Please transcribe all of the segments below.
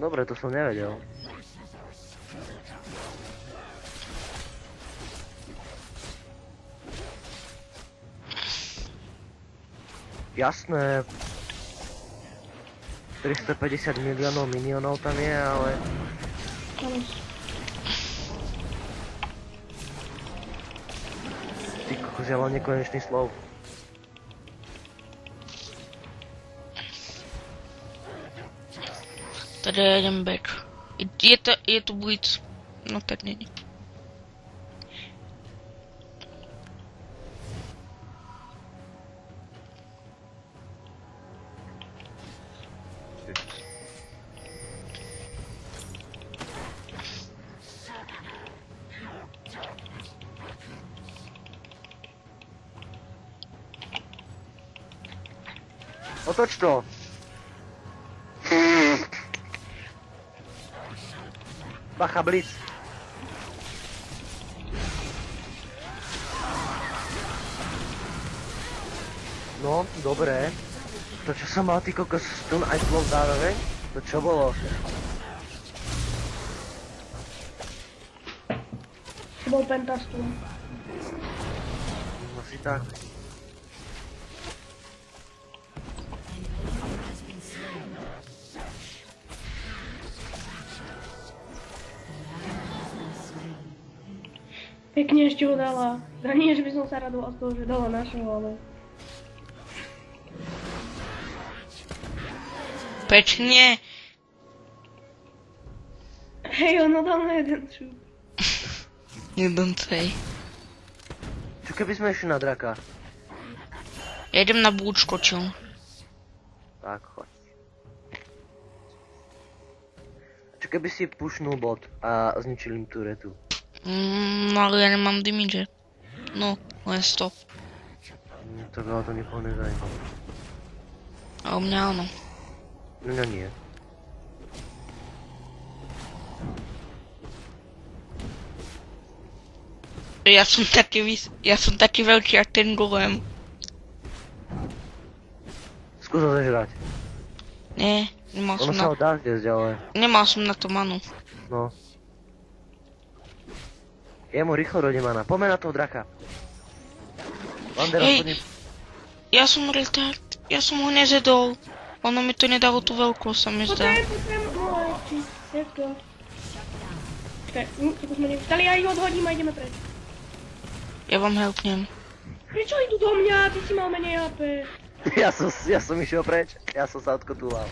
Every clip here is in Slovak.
Dobre, to som nevedel. Jasné. 350 miliónov minionov tam je, ale... Ty kokos, ja mám nekonečný slov. Tady jeden back. Je tu blitz. No tak není. Otoč to! Bacha, blitz! No, dobré. To čo som mal, ty kokos, stun aj slow zároveň? To čo bolo? To bol pentastun. Asi tak. Pekne ešte ho dala. Nie, že by som sa radoval z toho, že dala našho, ale... Pekne. Hej, ono dal na jeden šup. Jeden cej. Čo keby sme išli na draka? Ja idem na búč skočil. Tak, choď. Čo keby si pušnul bot a zničil im turetu? No ale ja nemám damage. No, len 100. Tak ale to nikoho nezajíma. A u mňa áno. No nie. Ja som taký veľký jak ten golem. Skús ho zežrať. Nie, nemal Ono som sa na... ho dá zjesť, ale... Nemal som na to manu. No. Jemu rýchlo dojde mana. Poďme na toho draka. Vandera, Hej. Ja som retard. Ja som ho nezedol. Ono mi to nedalo tú veľkosť, sa mi zdá. Potrebujem, let's go. Čakaj, ako sme nevstali, ja ich odhodím a ideme preč. Ja vám helpnem. Prečo idú do mňa? Ty si mal menej AP. Ja som išiel preč. Ja som sa odkotúval.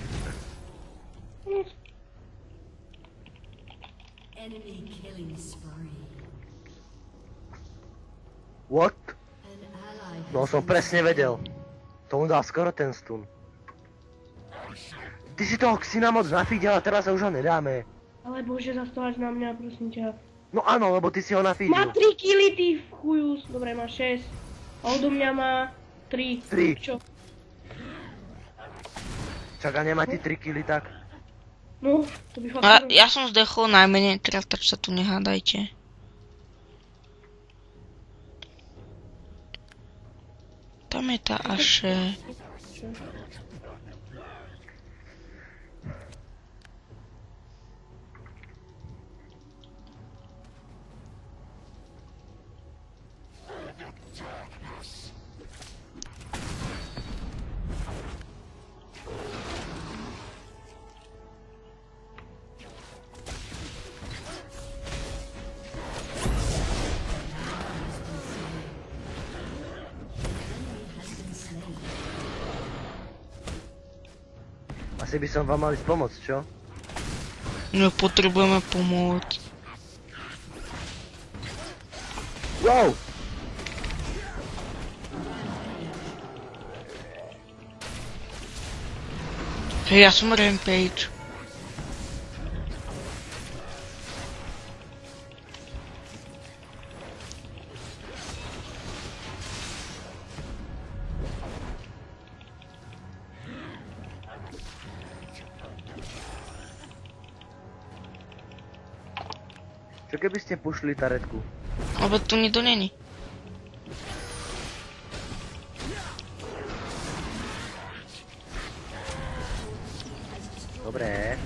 Enemy killing spree. What? An ally No som presne vedel. Tomu dal skoro ten stun. Ty si toho Xina moc nafídel a teraz sa už ho nedáme. Ale bože, zastováš na mňa, prosím ťa. No áno, lebo ty si ho Má nafídil. 3 killy, ty chujus. Dobre, má 6. A odo mňa má 3. 3. Čo? Čak a nemá ty 3 killy tak? No, to by fakt... A ja som zdechol najmenej, teraz tak sa tu nehádajte. Tam je tá Ashe. Čo? Asi by som vám mali pomôcť, čo? No potrebujeme pomôcť. Wow! Hej, ja som Rampage. Čo keby ste pušli taretku? Ale tu nikto není. Dobré.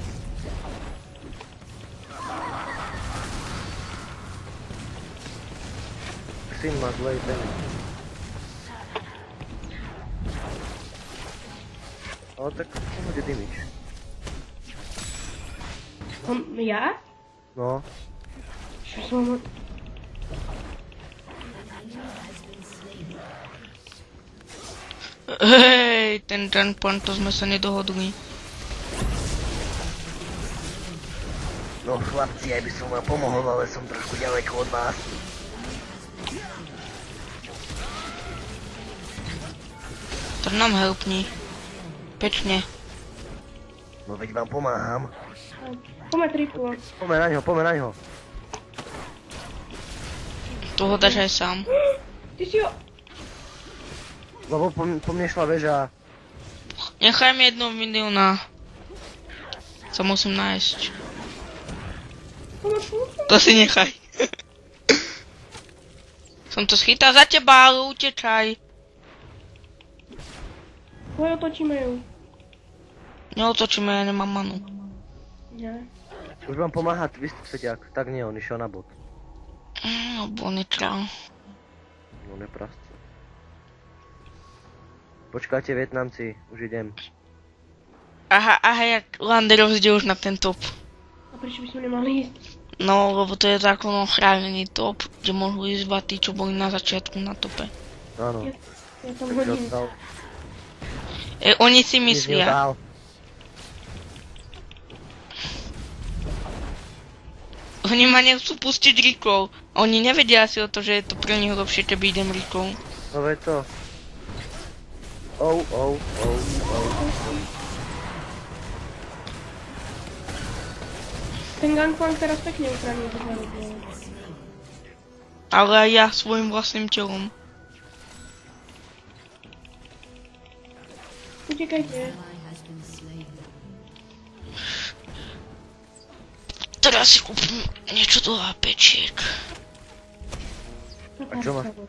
syn má zlej damage. Ale tak on bude damage. Ja? No, Čo som... Hej, ten point, to sme sa nedohodli. no chlapci, aj by som vám pomohol, ale som trošku ďaleko od vás. Tak nám helpni. Pečne. No veď vám pomáham. Poďme triplo. Poďme na ňo. Toho dáš aj sám. Ty si ho... Lebo po mne šla väža. Nechaj mi 1 milióna. Sa musím nájsť. To si nechaj. Som to schytal za teba, ale utečaj. Poď otočíme ju. Neotočíme, ja nemám manu. Ne. Už vám pomáha Twist Feťák. Tak nie, on išiel na bot. No, bonitra. No neprasce. Počkajte, Vietnamci, už idem. Aha, jak Landeros ide už na ten top. A prečo by sme nemali ísť? No, lebo to je zákonom chránený top, že môžu ísť iba tí, čo boli na začiatku na tope. Áno. Ja tam hodím. Oni si myslia. Oni ma nechcú pustiť rýchlou. Oni nevedia asi o to, že je to pre nich lepšie, keby idem rýchlou. No veď to. Oh. Ten gangplank teraz pekne uchránil to za. Ale aj ja svojim vlastným telom. Utekajte. Teraz si kúpim niečo do HPčiek. A čo máš tu?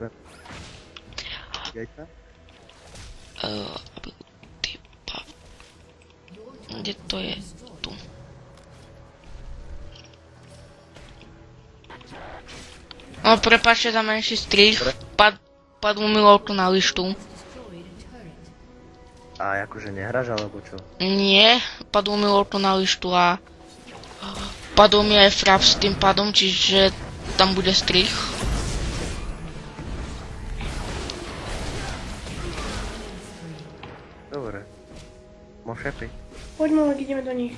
Jajca? Typa. Kde to je? Tu. No prepáčte za menší strich. Padlo mi lolko na lištu. A akože nehráš alebo čo? Nie, padlo mi lolko na lištu a padol mi aj frap s tým padom, čiže tam bude strich. Dobre. Môžeš šepiť. Poďme, ale ideme do nich.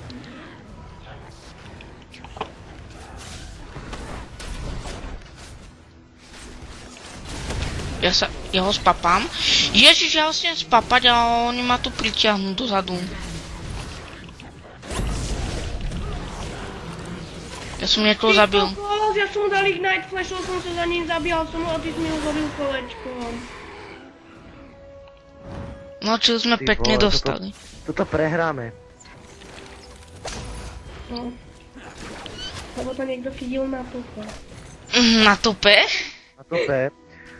Ja ho spapám. Ježiš, ja ho chcem spapať, ale oni ma tu pritiahnu dozadu. Ja som niekoho zabil. Ja som mu dal ignite, flashol som sa za ním, zabíjal som ho a ty si mi ho zabil kolečkom. No, či sme Ty pekne vole, dostali. Toto prehráme. No. Lebo to niekto chytil na tope. Na tope?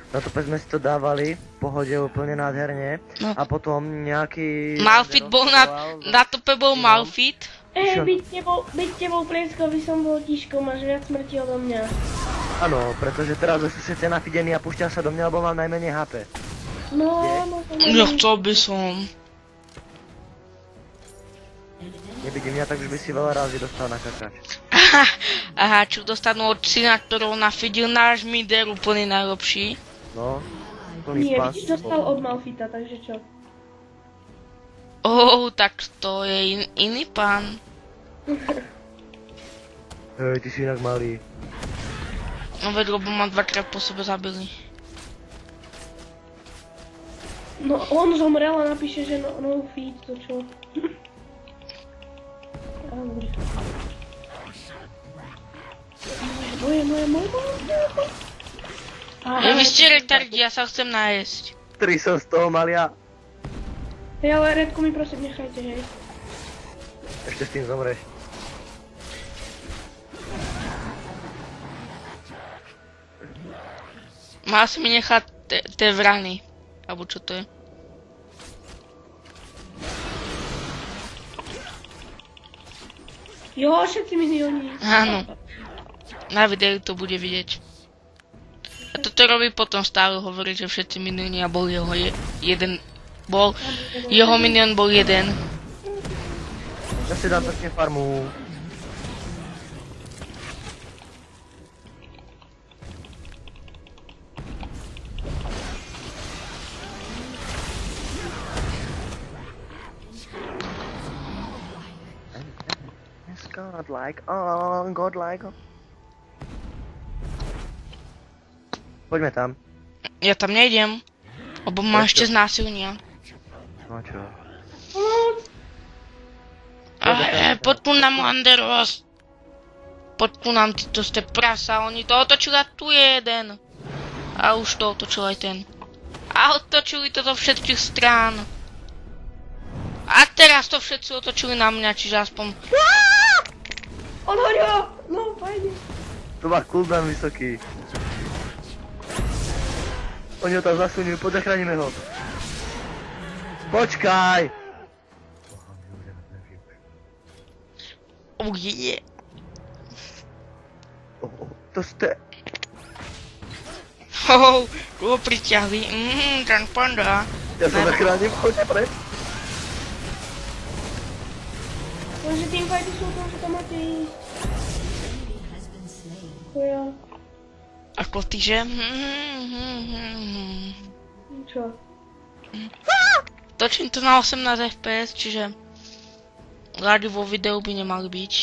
Na tope sme si to dávali, v pohode úplne nádherne. No. A potom nejaký... Malfit bol na tope bol Malfit. Byť tebou Prieskovi som bol tiškou, máš viac smrti odo mňa. Áno, pretože teraz sú všetci nafidení a púšťa sa do mňa, lebo mám najmenej HP. No. Nechcel by som. Nevidím mňa, tak už by si veľa razy dostal na kakač. Aha, čo dostanú od syna, ktorou nafidil náš mider úplne najlepší. No, plný Nie, pás. vidíš, dostal od Malfita, takže čo? Tak to je iný pán. Hej, ty si inak malý. No veď, lebo ma dvakrát po sebe zabili. No, on zomrel a napíše, že no feed, to čo? Moje. Vy ste retardi, ja sa chcem nájsť. 3 som z toho mal ja. Hej, ale Redku mi prosím nechajte, hej. Ešte s tým zomreš. Mal si mi nechať tie vrany. Alebo čo to je? Jo, všetci minioni. Áno. Na videu to bude vidieť. A to Monsterovi potom stále hovorí, že všetci minioni a bol jeho jeden... Jeho minion bol jeden. Ja si dám pekne farmu. Godlike, godlike. Poďme tam. Ja tam nejdem, lebo ma ešte znásilnia. No čo? Poď tu nám, Landeros. Poď tu nám, ty to ste prasa, oni to otočili a tu je jeden. A už to otočil aj ten. A otočili to zo všetkých strán. A teraz to všetci otočili na mňa, čiže aspoň... Odhoď ho! No, fajne. To má cooldown vysoký. Oni ho tam zasunujú, poď zachránime ho. Počkaj! Oh yeah. To ste... Koho priťahli? Ten panda. Ja sa zachránim, choďte preč. Bože, teamfighty sú tam, že tam máte ísť. To ja. Ako ty, že? Čo? Točím to na 18 fps, čiže... Rádi vo videu by nemali byť.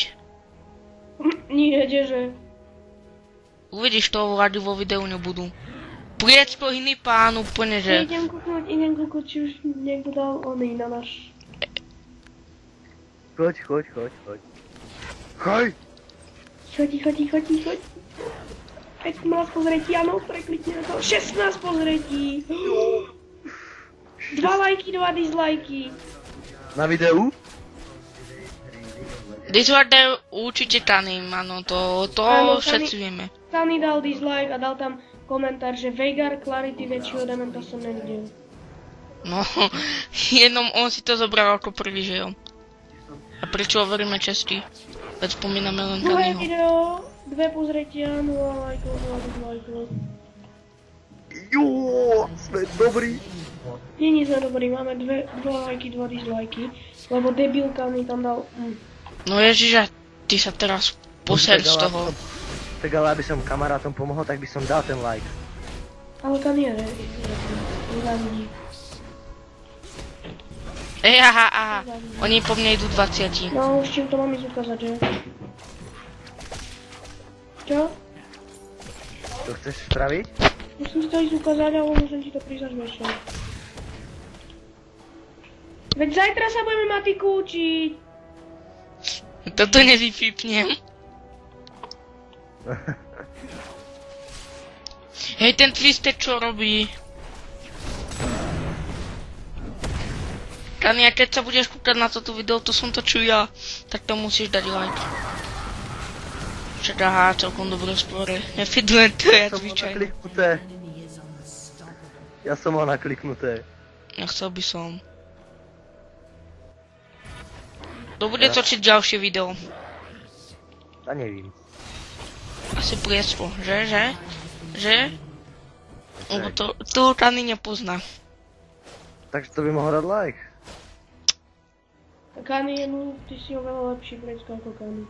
Nie, kdeže? Uvidíš to, rádi vo videu nebudú. Priecko iný pán úplne, že... Idem kúknúť, či už niekto dal oný na náš... Choď. Choď! Choď. 15 pozretí, áno, preklikni na to. 16 pozretí. 2 lajky, 2 dislajky. Na videu? Diswarder určite Tanim, áno, to Áno, všetci vieme. Tani dal dislike a dal tam komentár, že Veigar Clarity väčšieho dementa som nevidel. No, jenom on si to zobral ako prvý, že jo. A prečo hovoríme česti? Veď spomíname len Druhé Taniho. video, 2 pozretia, 0 lajkov, 0 dislajkov. Juuu, sme dobrí. Nie sme dobrí, máme 2 lajky, 2 dislajky, lebo debilka mi tam dal... No ježiš, ty sa teraz poser z toho. Tak ale aby som kamarátom pomohol, tak by som dal ten like. Ale tam je, nezávidí. Aha, oni po mne idú 20. No, s čím to mám ísť ukázať, že? Čo? To chceš spraviť? Musím si to ísť ukázať, ale musím ti to prísať večer. Veď zajtra sa budeme matiku učiť. Toto nevypípnem. Hej, ten Twisted čo robí? Kania, keď sa budeš kúkať na toto video, to som točil ja, tak to musíš dať like. Však aha, celkom dobré spore. Nefidlujem to, ja zvyčajne. Ja som mal nakliknuté. Nechcel by som. Kto bude točiť ďalšie video? A nevím. Asi priectvo, že? Lebo to Tani nepozná. Takže to by mohol dať like. Kani je mu, ty si oveľa lepší precko ako Kani.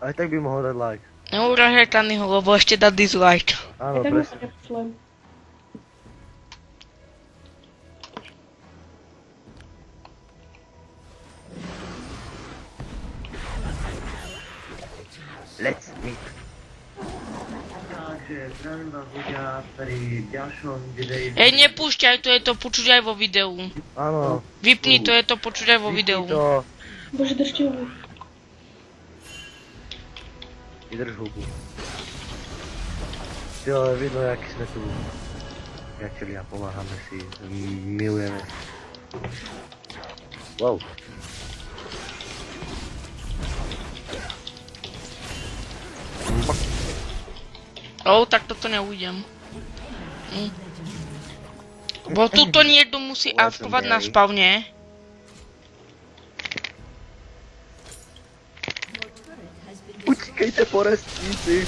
Aj tak by mohol dať like. Neuražaj Taniho, lebo ešte dá dislike. Áno, Tak mu presne. sa nepošlem. Let's meet. Takže zdravím vás ľudia pri ďalšom videu. Hej, nepúšťaj, to je to počuť aj vo videu. Áno. Vypni, to je to počuť aj vo videu. To. Bože, držte hubu. Vydrž hubu. Jo, vidno, aký sme tu priatelia, pomáhame si, milujeme. Wow. Tak toto neujdem. Bo tuto niekto musí avkovať na spavne. Utíkejte, porestníci.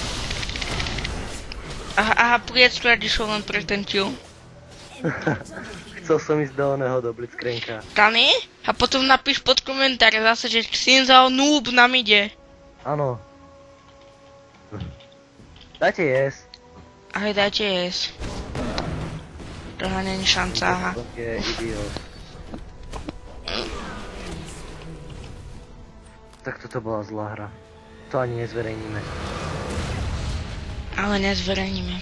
Aha, prieckrát išiel len pre ten kill. Chcel som ísť do oného, do Blitzcranka. Kany? A potom napíš pod komentár zase, že Xinzao noob nám ide. Áno. Dajte jesť. Aj dajte jesť. Toho není šanca, aha. To je idiot. Tak toto bola zlá hra. To ani nezverejníme. Ale nezverejníme.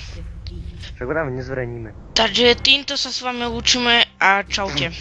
Však práve nezverejníme. Takže týmto sa s vami lúčime a čaute.